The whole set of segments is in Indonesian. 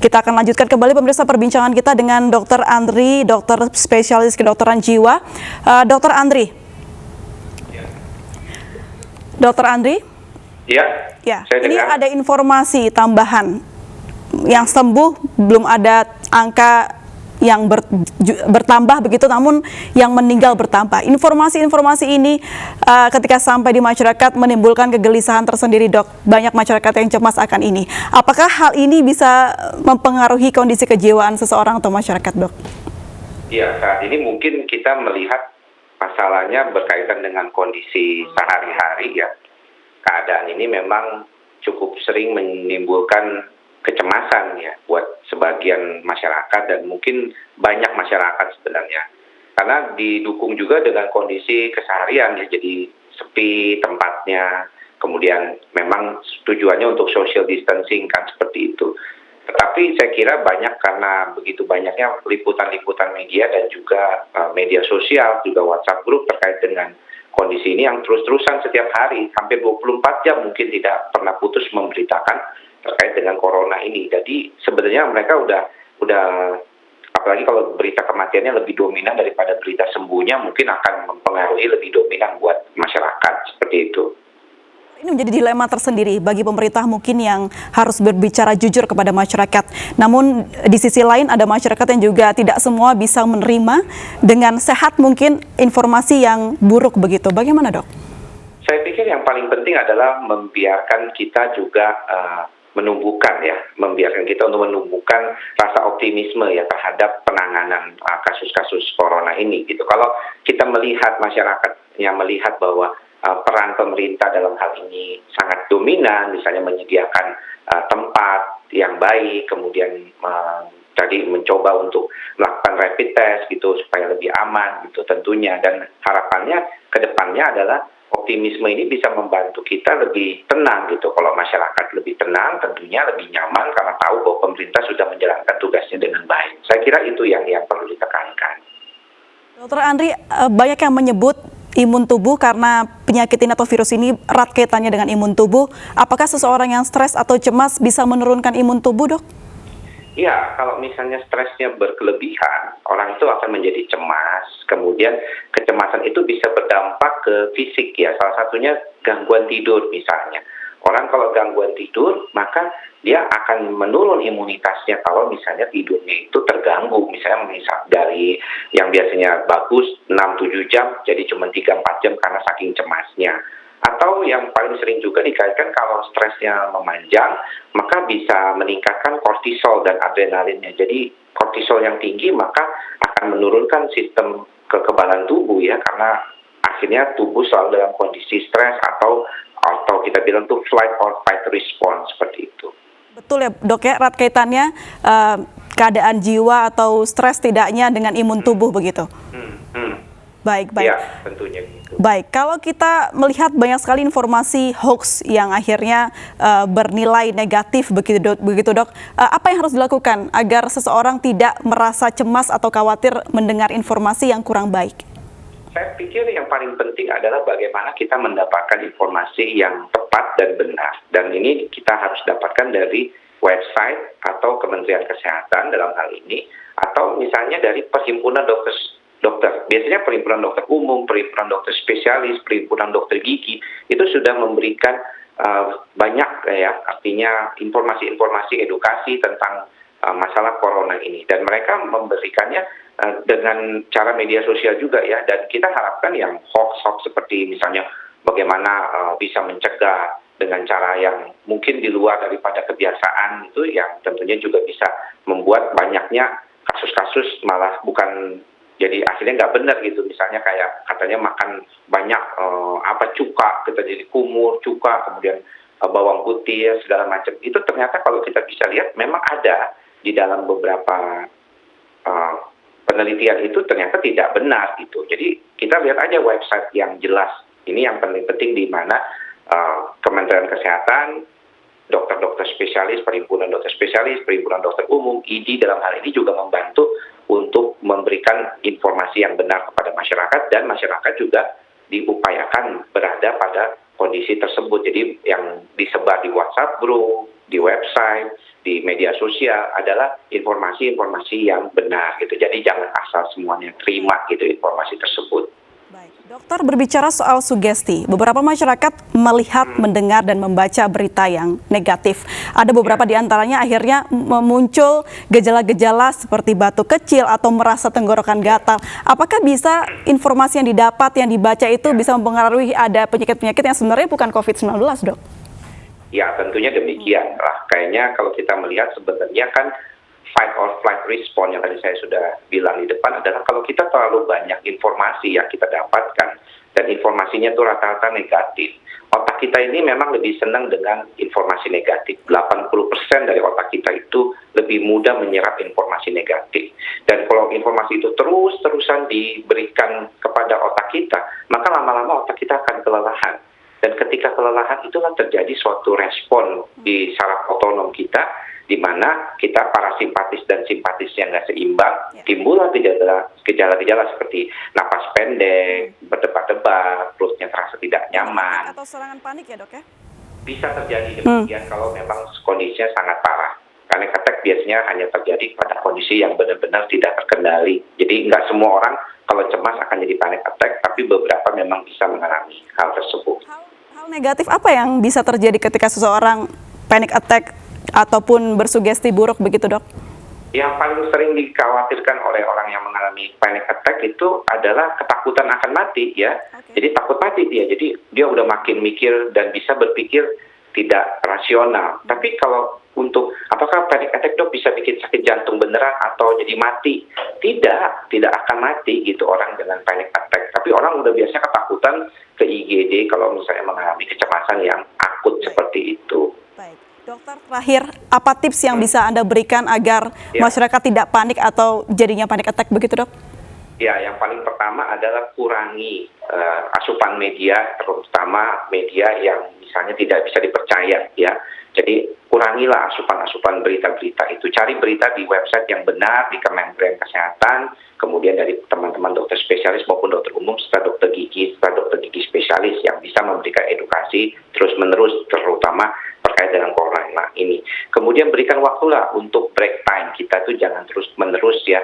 Kita akan lanjutkan kembali pemirsa perbincangan kita dengan Dr. Andri, dokter spesialis kedokteran jiwa. Dr. Andri. Dr. Andri? Ya, ini ada informasi tambahan. Yang sembuh belum ada angka yang bertambah begitu, namun yang meninggal bertambah. Informasi-informasi ini ketika sampai di masyarakat menimbulkan kegelisahan tersendiri, Dok. Banyak masyarakat yang cemas akan ini. Apakah hal ini bisa mempengaruhi kondisi kejiwaan seseorang atau masyarakat, Dok? Iya, saat ini mungkin kita melihat masalahnya berkaitan dengan kondisi sehari-hari ya. Keadaan ini memang cukup sering menimbulkan kecemasan ya buat sebagian masyarakat dan mungkin banyak masyarakat sebenarnya, karena didukung juga dengan kondisi keseharian ya, jadi sepi tempatnya, kemudian memang tujuannya untuk social distancing kan seperti itu. Tetapi saya kira banyak karena begitu banyaknya liputan-liputan media dan juga media sosial, juga WhatsApp group terkait dengan kondisi ini yang terus-terusan setiap hari, hampir 24 jam mungkin tidak pernah putus memberitakan terkait dengan corona ini. Jadi sebenarnya mereka udah apalagi kalau berita kematiannya lebih dominan daripada berita sembuhnya, mungkin akan mempengaruhi lebih dominan buat masyarakat seperti itu. Ini menjadi dilema tersendiri bagi pemerintah mungkin yang harus berbicara jujur kepada masyarakat. Namun di sisi lain ada masyarakat yang juga tidak semua bisa menerima dengan sehat mungkin informasi yang buruk begitu. Bagaimana, Dok? Saya pikir yang paling penting adalah membiarkan kita juga membiarkan kita untuk menumbuhkan rasa optimisme ya terhadap penanganan kasus-kasus corona ini gitu. Kalau kita melihat masyarakatnya melihat bahwa peran pemerintah dalam hal ini sangat dominan, misalnya menyediakan tempat yang baik, kemudian tadi mencoba untuk melakukan rapid test gitu supaya lebih aman gitu tentunya, dan harapannya ke depannya adalah optimisme ini bisa membantu kita lebih tenang gitu. Kalau masyarakat lebih tenang, tentunya lebih nyaman karena tahu bahwa pemerintah sudah menjalankan tugasnya dengan baik. Saya kira itu yang perlu ditekankan. Dr. Andri, banyak yang menyebut imun tubuh karena penyakit ini atau virus ini erat kaitannya dengan imun tubuh. Apakah seseorang yang stres atau cemas bisa menurunkan imun tubuh, Dok? Ya, kalau misalnya stresnya berkelebihan, orang itu akan menjadi cemas, kemudian kecemasan itu bisa berdampak ke fisik ya, salah satunya gangguan tidur misalnya. Orang kalau gangguan tidur, maka dia akan menurun imunitasnya kalau misalnya tidurnya itu terganggu, misalnya dari yang biasanya bagus 6-7 jam, jadi cuma 3-4 jam karena saking cemasnya. Atau yang paling sering juga dikaitkan kalau stresnya memanjang, maka bisa meningkatkan kortisol dan adrenalinnya. Jadi kortisol yang tinggi maka akan menurunkan sistem kekebalan tubuh ya, karena akhirnya tubuh selalu dalam kondisi stres atau kita bilang tuh flight or fight response seperti itu. Betul ya, Dok ya, erat kaitannya keadaan jiwa atau stres tidaknya dengan imun tubuh begitu. Baik. Ya, tentunya. Baik, kalau kita melihat banyak sekali informasi hoax yang akhirnya bernilai negatif begitu, Dok. Apa yang harus dilakukan agar seseorang tidak merasa cemas atau khawatir mendengar informasi yang kurang baik? Saya pikir yang paling penting adalah bagaimana kita mendapatkan informasi yang tepat dan benar. Dan ini kita harus dapatkan dari website atau Kementerian Kesehatan dalam hal ini, atau misalnya dari Perhimpunan Dokter. Biasanya perhimpunan dokter umum, perhimpunan dokter spesialis, perhimpunan dokter gigi itu sudah memberikan banyak ya, artinya informasi-informasi edukasi tentang masalah corona ini, dan mereka memberikannya dengan cara media sosial juga ya, dan kita harapkan yang hoax seperti misalnya bagaimana bisa mencegah dengan cara yang mungkin di luar daripada kebiasaan itu, yang tentunya juga bisa membuat banyaknya kasus-kasus malah bukan jadi akhirnya nggak benar gitu. Misalnya kayak katanya makan banyak cuka, kita jadi kumur cuka, kemudian bawang putih ya, segala macam. Itu ternyata kalau kita bisa lihat memang ada di dalam beberapa penelitian itu ternyata tidak benar gitu. Jadi kita lihat aja website yang jelas. Ini yang penting di mana Kementerian Kesehatan, dokter-dokter spesialis, perhimpunan dokter spesialis, perhimpunan dokter umum, ID dalam hal ini juga membantu untuk memberikan informasi yang benar kepada masyarakat, dan masyarakat juga diupayakan berada pada kondisi tersebut. Jadi yang disebar di WhatsApp group, di website, di media sosial adalah informasi-informasi yang benar gitu. Jadi jangan asal semuanya terima gitu informasi tersebut. Baik, dokter, berbicara soal sugesti, beberapa masyarakat melihat, mendengar, dan membaca berita yang negatif. Ada beberapa di antaranya akhirnya muncul gejala-gejala seperti batuk kecil atau merasa tenggorokan gatal. Apakah bisa informasi yang didapat, yang dibaca itu bisa mempengaruhi ada penyakit-penyakit yang sebenarnya bukan COVID-19, dok? Ya, tentunya demikian lah. Kayaknya kalau kita melihat sebenarnya kan fight or flight response yang tadi saya sudah bilang di depan adalah kalau kita terlalu banyak informasi yang kita dapatkan dan informasinya itu rata-rata negatif. Otak kita ini memang lebih senang dengan informasi negatif. 80% dari otak kita itu lebih mudah menyerap informasi negatif. Dan kalau informasi itu terus-terusan diberikan kepada otak kita, maka lama-lama otak kita akan kelelahan. Dan ketika kelelahan itulah terjadi suatu respon di saraf otonom kita, di mana kita parasimpatis dan simpatisnya nggak seimbang, timbullah gejala-gejala seperti napas pendek, berdebar-debar, perutnya terasa tidak nyaman. Atau serangan panik ya, dok ya? Bisa terjadi demikian kalau memang kondisinya sangat parah. Panic attack biasanya hanya terjadi pada kondisi yang benar-benar tidak terkendali. Jadi nggak semua orang kalau cemas akan jadi panic attack, tapi beberapa memang bisa mengalami hal tersebut. Hal negatif apa yang bisa terjadi ketika seseorang panic attack ataupun bersugesti buruk begitu, dok? Yang paling sering dikhawatirkan oleh orang yang mengalami panic attack itu adalah ketakutan akan mati ya. Jadi takut mati dia. Jadi dia udah makin mikir dan bisa berpikir tidak rasional. Tapi kalau untuk apakah panic attack, dok, bisa bikin sakit jantung beneran atau jadi mati? Tidak akan mati gitu orang dengan panic attack. Tapi orang udah biasa ketakutan ke IGD kalau misalnya mengalami kecemasan yang akut seperti itu. Baik. Dokter, terakhir, apa tips yang bisa Anda berikan agar masyarakat tidak panik atau jadinya panic attack begitu, dok? Ya, yang paling pertama adalah kurangi asupan media, terutama media yang misalnya tidak bisa dipercaya ya. Jadi kurangilah asupan berita-berita itu. Cari berita di website yang benar, di Kementerian Kesehatan, kemudian dari teman-teman dokter spesialis maupun dokter umum, serta dokter gigi spesialis yang bisa memberikan edukasi terus-menerus, terutama terkait dengan corona ini. Kemudian berikan waktulah untuk break time. Kita tuh jangan terus-menerus ya,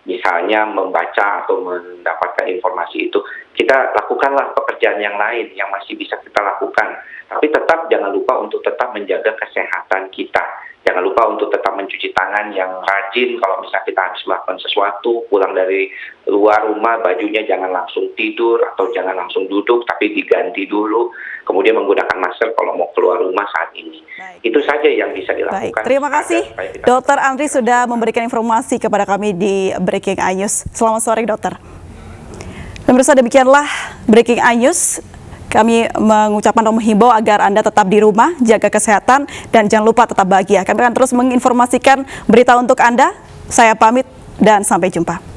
misalnya membaca atau mendapatkan informasi itu. Kita lakukanlah pekerjaan yang lain yang masih bisa kita lakukan. Tapi tetap jangan lupa untuk tetap menjaga kesehatan kita. Jangan lupa untuk tetap mencuci tangan yang rajin kalau misalnya kita habis melakukan sesuatu, pulang dari luar rumah, bajunya jangan langsung tidur atau jangan langsung duduk, tapi diganti dulu. Kemudian menggunakan masker kalau mau keluar rumah saat ini. Itu saja yang bisa dilakukan. Baik, terima kasih Dr. Andri sudah memberikan informasi kepada kami di Breaking iNews. Selamat sore, dokter. Pemirsa, demikianlah Breaking iNews. Kami mengucapkan dan menghimbau agar Anda tetap di rumah, jaga kesehatan, dan jangan lupa tetap bahagia. Kami akan terus menginformasikan berita untuk Anda. Saya pamit dan sampai jumpa.